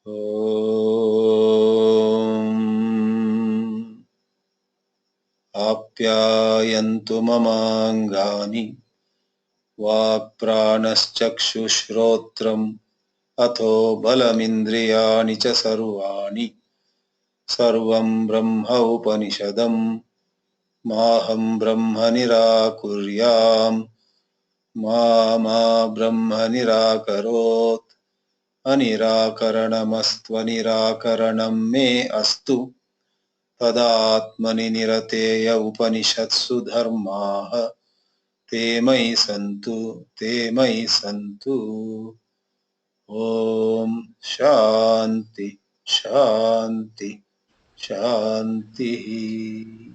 Om Apyayantu mamangani Vakpranaschakshushrottram Atho balamindriyani cha sarvani Sarvam brahma upanishadam Maham brahma nirakuryam Ma brahma nirakarot Anirakaranamastvanirakaranam me astu Tadatmani nirateya upanishatsu dharmaha te mai santu. Om Shanti Shanti Shanti.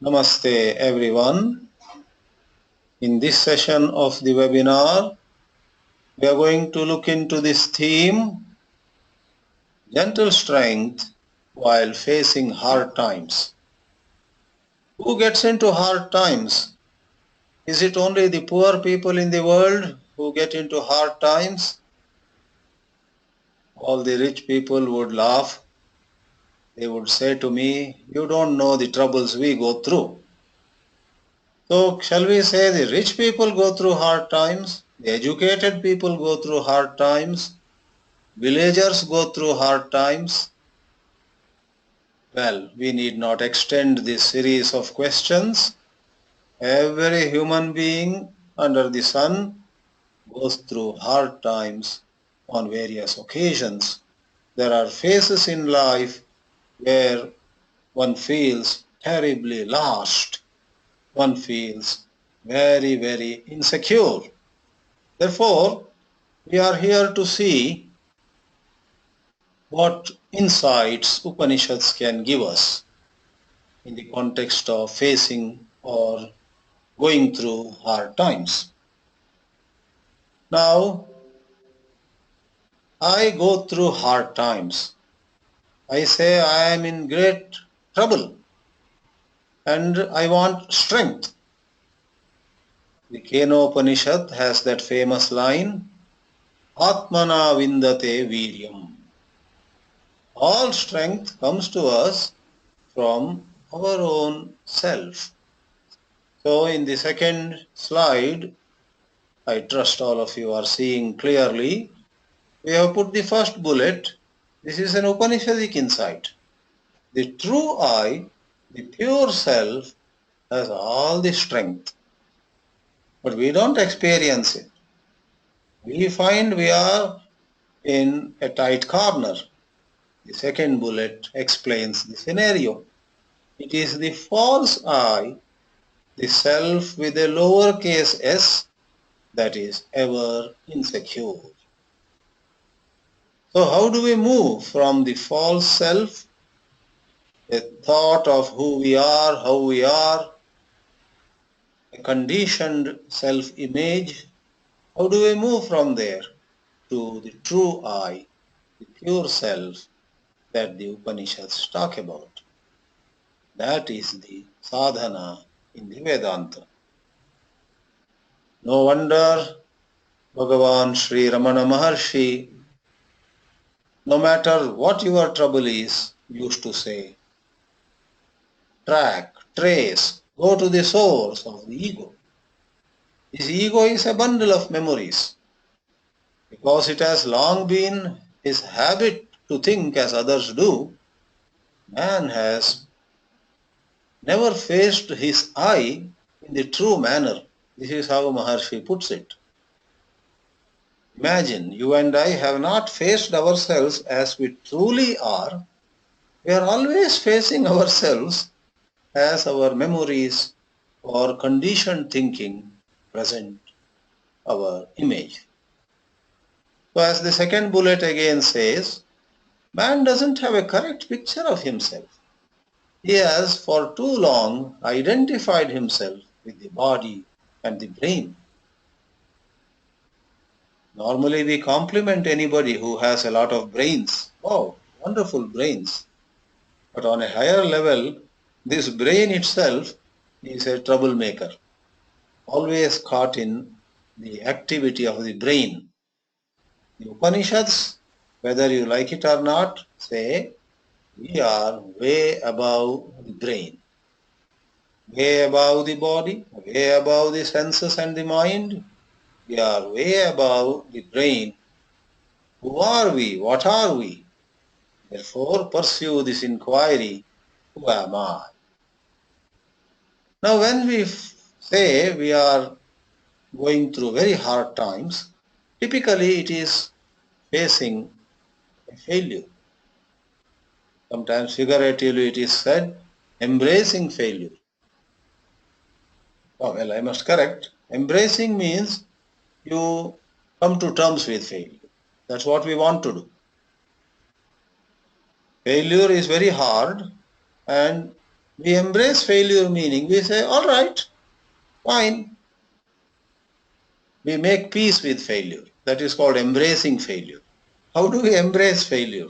Namaste everyone. In this session of the webinar, we are going to look into this theme, gentle strength while facing hard times. Who gets into hard times? Is it only the poor people in the world who get into hard times? All the rich people would laugh. They would say to me, you don't know the troubles we go through. So shall we say the rich people go through hard times, the educated people go through hard times, villagers go through hard times? Well, we need not extend this series of questions. Every human being under the sun goes through hard times on various occasions. There are phases in life where one feels terribly lost. One feels very, very insecure. Therefore, we are here to see what insights Upanishads can give us in the context of facing or going through hard times. Now, I go through hard times. I say I am in great trouble and I want strength. The Keno Upanishad has that famous line, Atmana vindate viryam. All strength comes to us from our own self. So in the second slide, I trust all of you are seeing clearly, we have put the first bullet. This is an Upanishadic insight. The true I, the pure self, has all the strength. But we don't experience it. We find we are in a tight corner. The second bullet explains the scenario. It is the false I, the self with a lowercase s, that is ever insecure. So how do we move from the false self, a thought of who we are, how we are, a conditioned self-image? How do we move from there to the true I, the pure self that the Upanishads talk about? That is the sadhana in the Vedanta. No wonder Bhagavan Sri Ramana Maharshi, no matter what your trouble is, used to say, track, trace, go to the source of the ego. This ego is a bundle of memories. Because it has long been his habit to think as others do, man has never faced his I in the true manner. This is how Maharshi puts it. Imagine, you and I have not faced ourselves as we truly are. We are always facing ourselves as our memories or conditioned thinking present our image. So as the second bullet again says, man doesn't have a correct picture of himself. He has for too long identified himself with the body and the brain. Normally we compliment anybody who has a lot of brains. Wow, wonderful brains. But on a higher level, this brain itself is a troublemaker. always caught in the activity of the brain. The Upanishads, whether you like it or not, say we are way above the brain, way above the body, way above the senses and the mind. We are way above the brain. Who are we? What are we? Therefore, pursue this inquiry. Who am I? Now, when we say we are going through very hard times, typically it is facing a failure. Sometimes figuratively it is said, embracing failure. Oh, well, I must correct. Embracing means you come to terms with failure. That's what we want to do. Failure is very hard, and we embrace failure, meaning we say, all right, fine. We make peace with failure. That is called embracing failure. How do we embrace failure?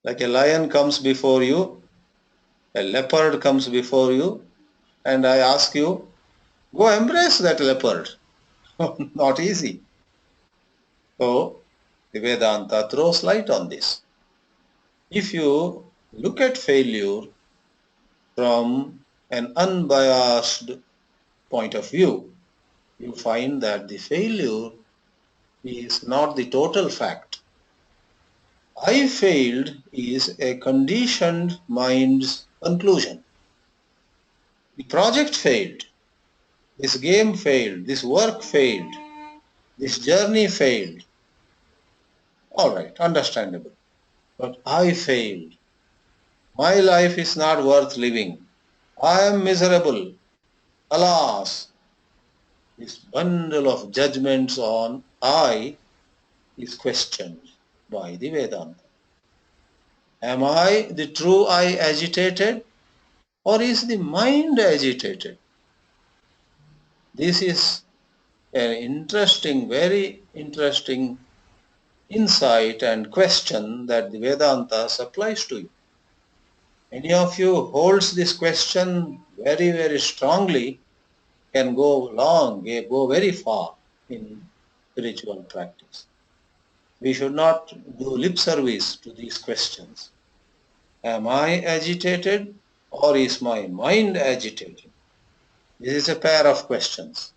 Like a lion comes before you, a leopard comes before you, and I ask you, go embrace that leopard. Not easy. So, the Vedanta throws light on this. If you look at failure from an unbiased point of view, you find that the failure is not the total fact. I failed is a conditioned mind's conclusion. The project failed, this game failed, this work failed, this journey failed. All right, understandable. But I failed. My life is not worth living. I am miserable. Alas, this bundle of judgments on I is questioned by the Vedanta. Am I the true I agitated, or is the mind agitated? This is an interesting, very interesting insight and question that the Vedanta supplies to you. Any of you holds this question very, very strongly can go long, go very far in spiritual practice. We should not do lip service to these questions. Am I agitated or is my mind agitated? This is a pair of questions.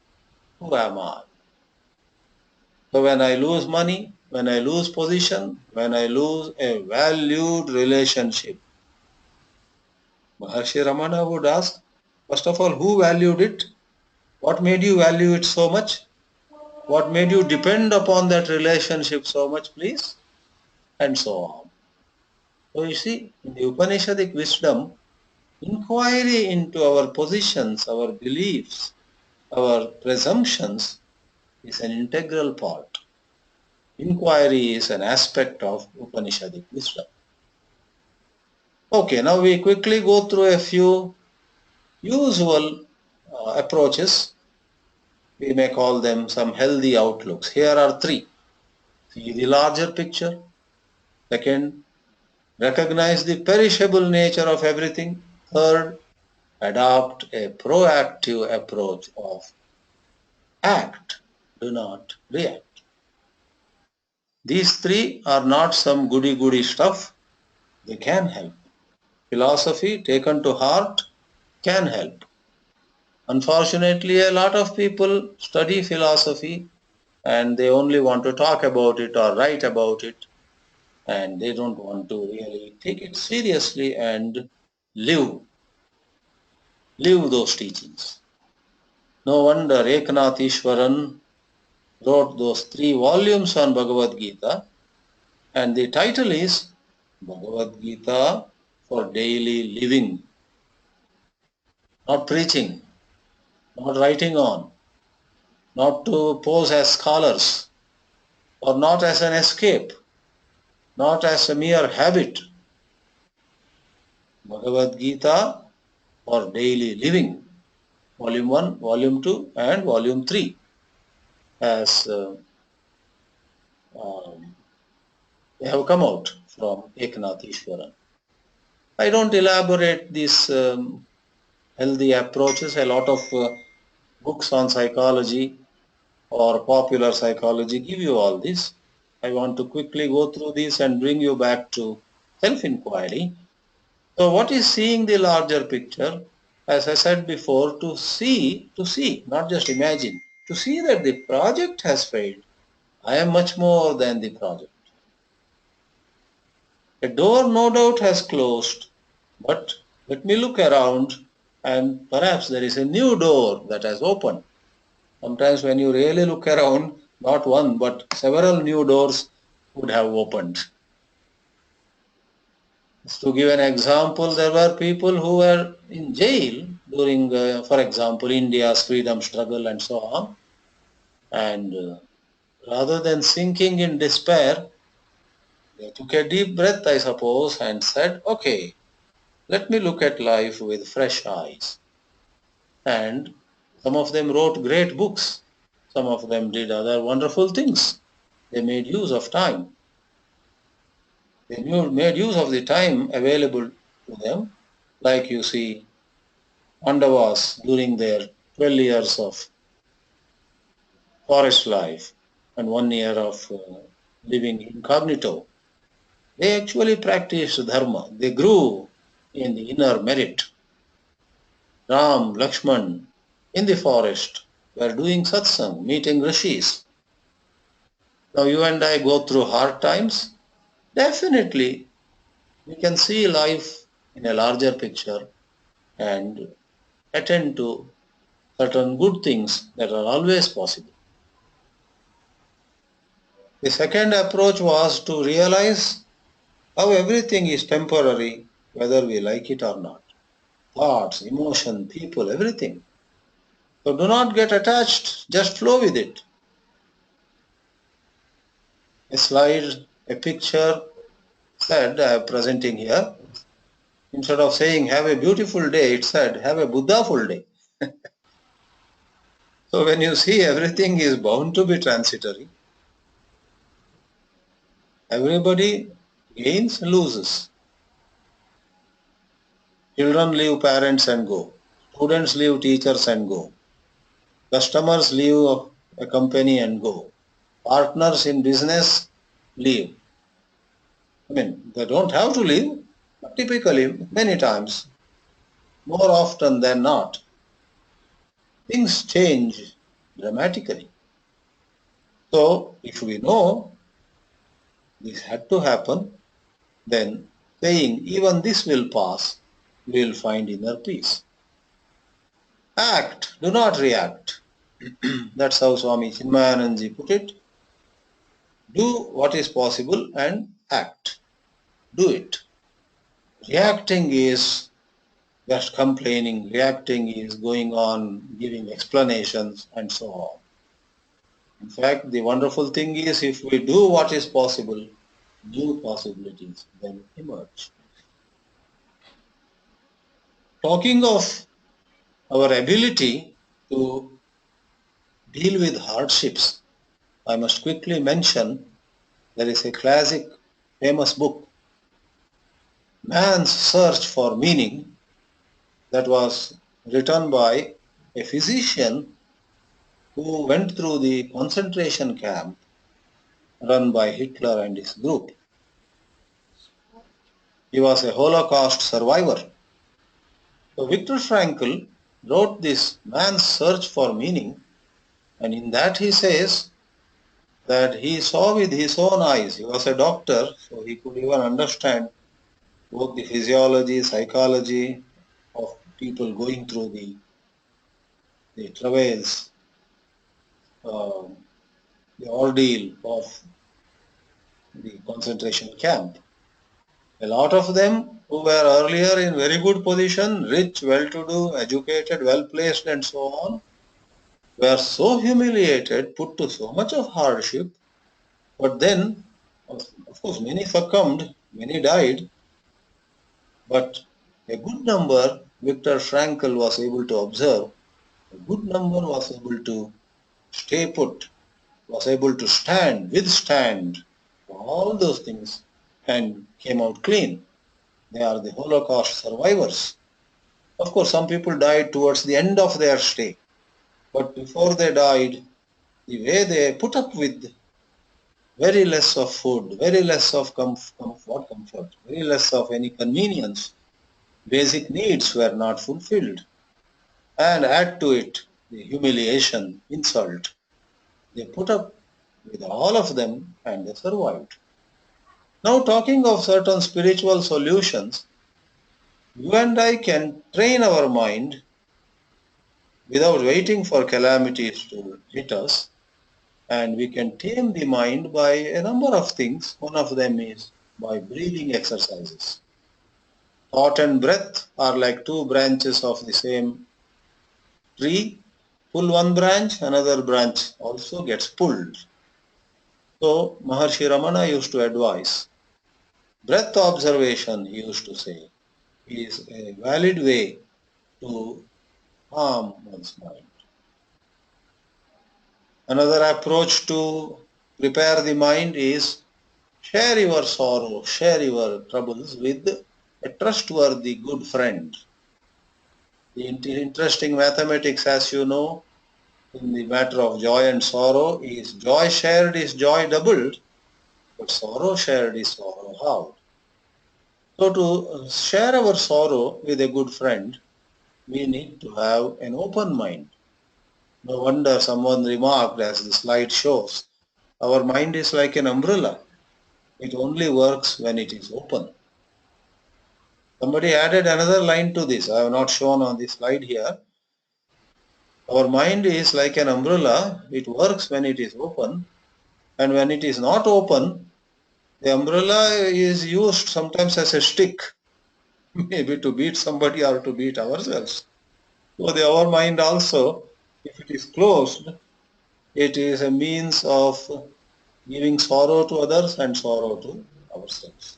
Who am I? So when I lose money, when I lose position, when I lose a valued relationship, Maharshi Ramana would ask, first of all, who valued it? What made you value it so much? What made you depend upon that relationship so much, please? And so on. So you see, in the Upanishadic wisdom, inquiry into our positions, our beliefs, our presumptions is an integral part. Inquiry is an aspect of Upanishadic wisdom. Okay, now we quickly go through a few usual approaches. We may call them some healthy outlooks. Here are three. See the larger picture. Second, recognize the perishable nature of everything. Third, adopt a proactive approach of act, do not react. These three are not some goody-goody stuff. They can help. Philosophy taken to heart can help. Unfortunately, a lot of people study philosophy and they only want to talk about it or write about it, and they don't want to really take it seriously and live those teachings. No wonder Eknath Ishwaran wrote those 3 volumes on Bhagavad Gita, and the title is Bhagavad Gita for daily living. Not preaching, not writing on, not to pose as scholars, or not as an escape, not as a mere habit. Bhagavad Gita for daily living, volume 1, volume 2 and volume 3, as they have come out from Eknath Ishwaran. I don't elaborate this healthy approaches. A lot of books on psychology or popular psychology give you all this. I want to quickly go through this and bring you back to self-inquiry. So what is seeing the larger picture? As I said before, to see, not just imagine, to see that the project has failed. I am much more than the project. A door no doubt has closed, but let me look around and perhaps there is a new door that has opened. Sometimes when you really look around, not one but several new doors would have opened. To give an example, there were people who were in jail during, for example, India's freedom struggle and so on. And rather than sinking in despair, they took a deep breath, I suppose, and said, okay, let me look at life with fresh eyes. And some of them wrote great books. Some of them did other wonderful things. They made use of time. They made use of the time available to them, like you see Pandavas during their 12 years of forest life and 1 year of living incognito. They actually practiced dharma. They grew in the inner merit. Ram, Lakshman, in the forest, were doing satsang, meeting rishis. Now you and I go through hard times. Definitely, we can see life in a larger picture and attend to certain good things that are always possible. The second approach was to realize how everything is temporary, whether we like it or not. Thoughts, emotion, people, everything. So do not get attached, just flow with it. A slide, a picture said, I am presenting here, instead of saying have a beautiful day, it said have a Buddha-ful day. So when you see everything is bound to be transitory, everybody gains, loses. Children leave parents and go. Students leave teachers and go. Customers leave a company and go. Partners in business leave. I mean, they don't have to leave, but typically, many times, more often than not, things change dramatically. So, if we know this had to happen, then saying even this will pass, we will find inner peace. Act, do not react. That's how Swami Chidanandaji put it. Do what is possible and act. Do it. Reacting is just complaining, reacting is going on, giving explanations and so on. In fact, the wonderful thing is if we do what is possible, new possibilities then emerge. Talking of our ability to deal with hardships, I must quickly mention there is a classic famous book, Man's Search for Meaning, that was written by a physician who went through the concentration camp run by Hitler and his group. He was a Holocaust survivor. So Viktor Frankl wrote this Man's Search for Meaning, and in that he says that he saw with his own eyes. He was a doctor, so he could even understand both the physiology, psychology of people going through the travails, uh, the ordeal of the concentration camp. A lot of them who were earlier in very good position, rich, well-to-do, educated, well-placed and so on, were so humiliated, put to so much of hardship, but then, of course, many succumbed, many died, but a good number, Viktor Frankl was able to observe, a good number was able to stay put, was able to stand, withstand all those things and came out clean. They are the Holocaust survivors. Of course, some people died towards the end of their stay. But before they died, the way they put up with very less of food, very less of comfort, very less of any convenience, basic needs were not fulfilled. And add to it the humiliation, insult. They put up with all of them and they survived. Now, talking of certain spiritual solutions, you and I can train our mind without waiting for calamities to hit us, and we can tame the mind by a number of things. One of them is by breathing exercises. Thought and breath are like two branches of the same tree. Pull one branch, another branch also gets pulled. So Maharshi Ramana used to advise, breath observation, he used to say, is a valid way to calm one's mind. Another approach to prepare the mind is share your sorrow, share your troubles with a trustworthy good friend. The interesting mathematics, as you know, in the matter of joy and sorrow is joy shared is joy doubled, but sorrow shared is sorrow halved. So to share our sorrow with a good friend, we need to have an open mind. No wonder someone remarked, as the slide shows, our mind is like an umbrella. It only works when it is open. Somebody added another line to this. I have not shown on the slide here. Our mind is like an umbrella. It works when it is open. And when it is not open, the umbrella is used sometimes as a stick, maybe to beat somebody or to beat ourselves. So our mind also, if it is closed, it is a means of giving sorrow to others and sorrow to ourselves.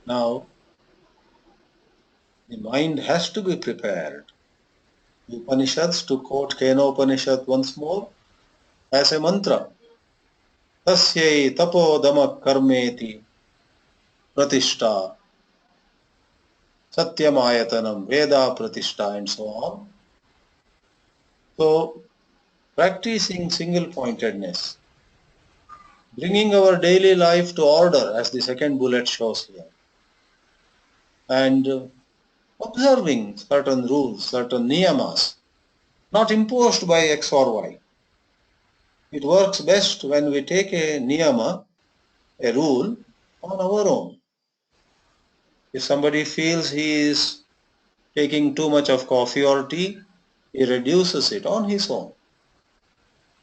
Now, the mind has to be prepared. The Upanishads, to quote Kena Upanishad once more, as a mantra, tasyai tapodama karmeti pratishta satyamayatanam veda pratishta, and so on. So, practicing single-pointedness, bringing our daily life to order, as the second bullet shows here, and observing certain rules, certain niyamas, not imposed by X or Y. It works best when we take a niyama, a rule, on our own. If somebody feels he is taking too much of coffee or tea, he reduces it on his own.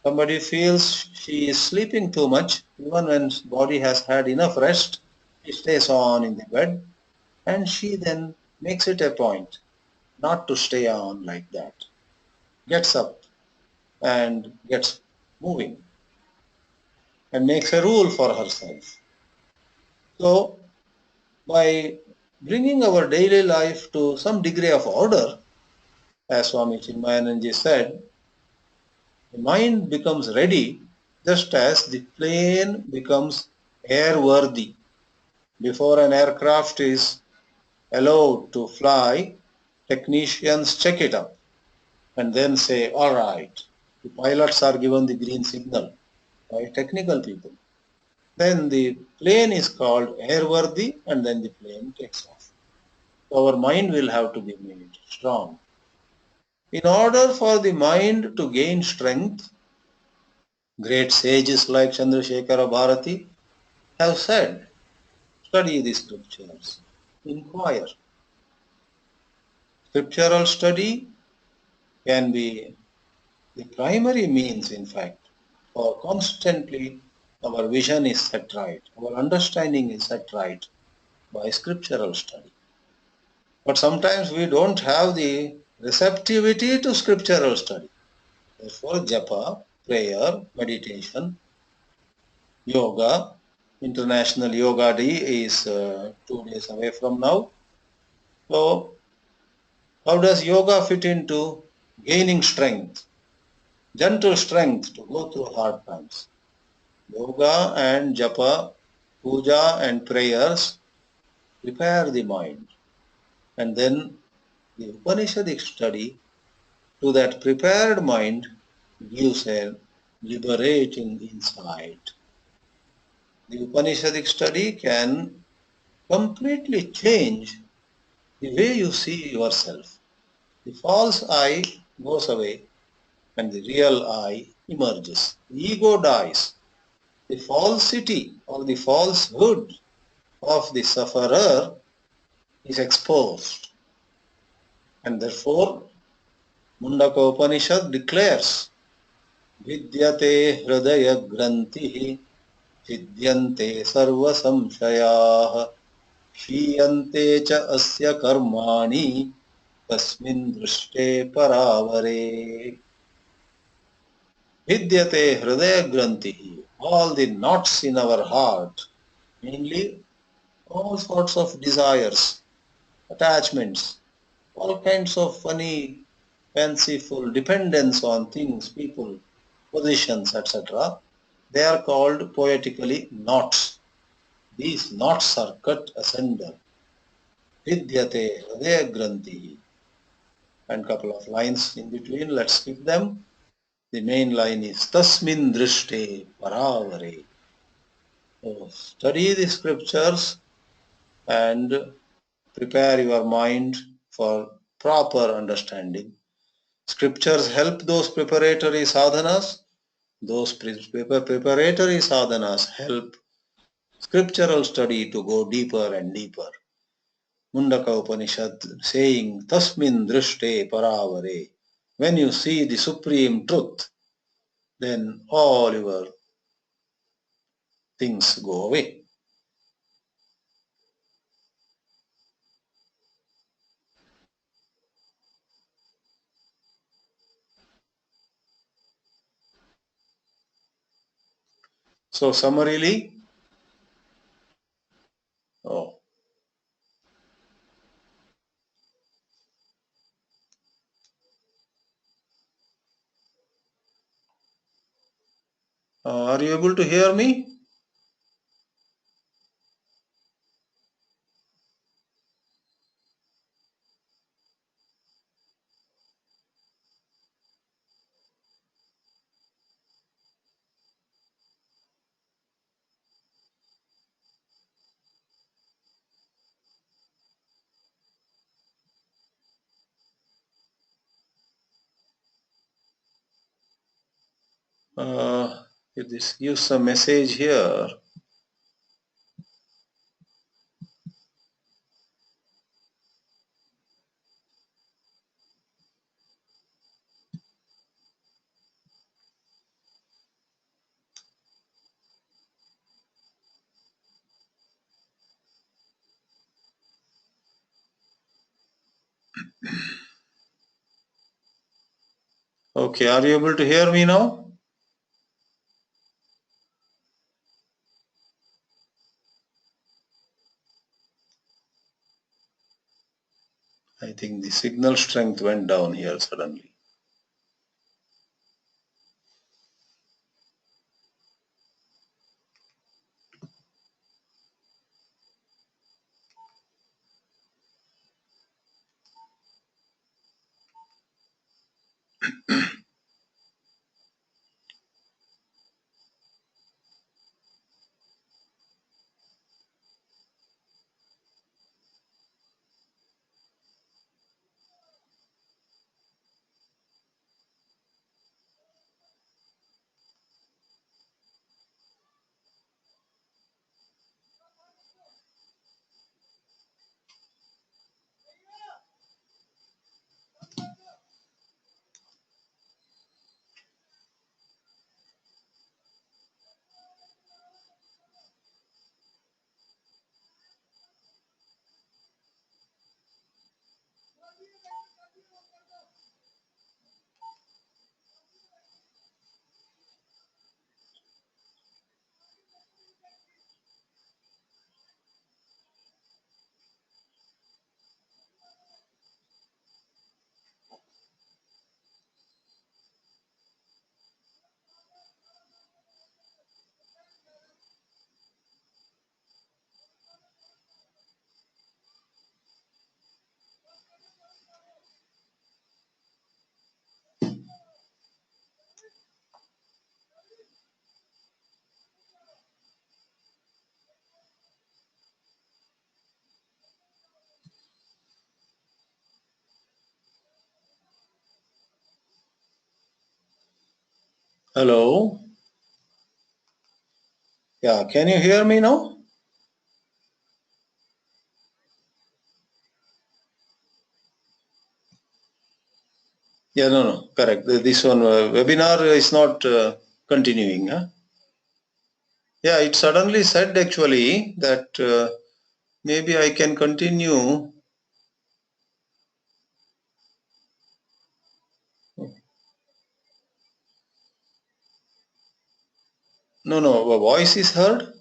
Somebody feels she is sleeping too much, even when body has had enough rest, she stays on in the bed, and she then makes it a point not to stay on like that. Gets up and gets moving and makes a rule for herself. So by bringing our daily life to some degree of order, as Swami Chidanandaji said, the mind becomes ready just as the plane becomes airworthy. Before an aircraft is allowed to fly, technicians check it up and then say, all right, the pilots are given the green signal by technical people. Then the plane is called airworthy and then the plane takes off. So our mind will have to be made strong. In order for the mind to gain strength, great sages like Chandrasekhara Bharati have said, study the scriptures, inquire. Scriptural study can be the primary means, in fact, for constantly our vision is set right, our understanding is set right by scriptural study. But sometimes we don't have the receptivity to scriptural study. Therefore, japa, prayer, meditation, yoga, International Yoga Day is 2 days away from now. So, how does yoga fit into gaining strength, gentle strength to go through hard times? Yoga and japa, puja and prayers prepare the mind. And then the Upanishadic study to that prepared mind gives a liberating insight. The Upanishadic study can completely change the way you see yourself. The false I goes away and the real I emerges. The ego dies. The falsity or the falsehood of the sufferer is exposed. And therefore, Mundaka Upanishad declares, bhidyate hridaya-granthih, chidyante sarva samshayaah, क्षीयन्ते च अस्य कर्माणि tasmin drishte parāvare. Bhidyate hridaya-granthih, all the knots in our heart, mainly all sorts of desires, attachments, all kinds of funny, fanciful dependence on things, people, positions, etc. They are called poetically knots. These knots are cut asunder. Vidyate hridaya-granthih. And couple of lines in between, let's skip them. The main line is tasmin dristhe parāvare. So study the scriptures and prepare your mind for proper understanding. Scriptures help those preparatory sadhanas. Those preparatory sadhanas help scriptural study to go deeper and deeper. Mundaka Upanishad saying, Tasmin drishte parāvare. When you see the supreme truth, then all your things go away. So summarily, oh, are you able to hear me? If this gives a message here, okay, are you able to hear me now? I think the signal strength went down here suddenly. Hello? Yeah, can you hear me now? Yeah, no, correct. This one, webinar is not continuing. Huh? Yeah, it suddenly said actually that maybe I can continue. No, a voice is heard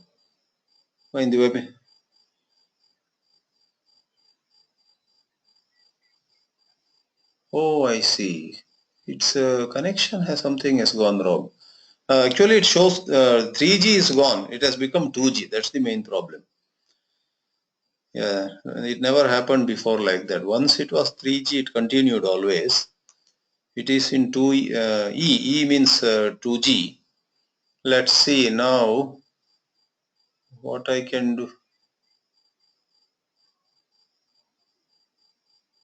in the web. Oh, I see. Its connection has something has gone wrong. Actually, it shows 3G is gone. It has become 2G. That's the main problem. Yeah, it never happened before like that. Once it was 3G, it continued always. It is in 2 E. E means 2G. Let's see now what I can do.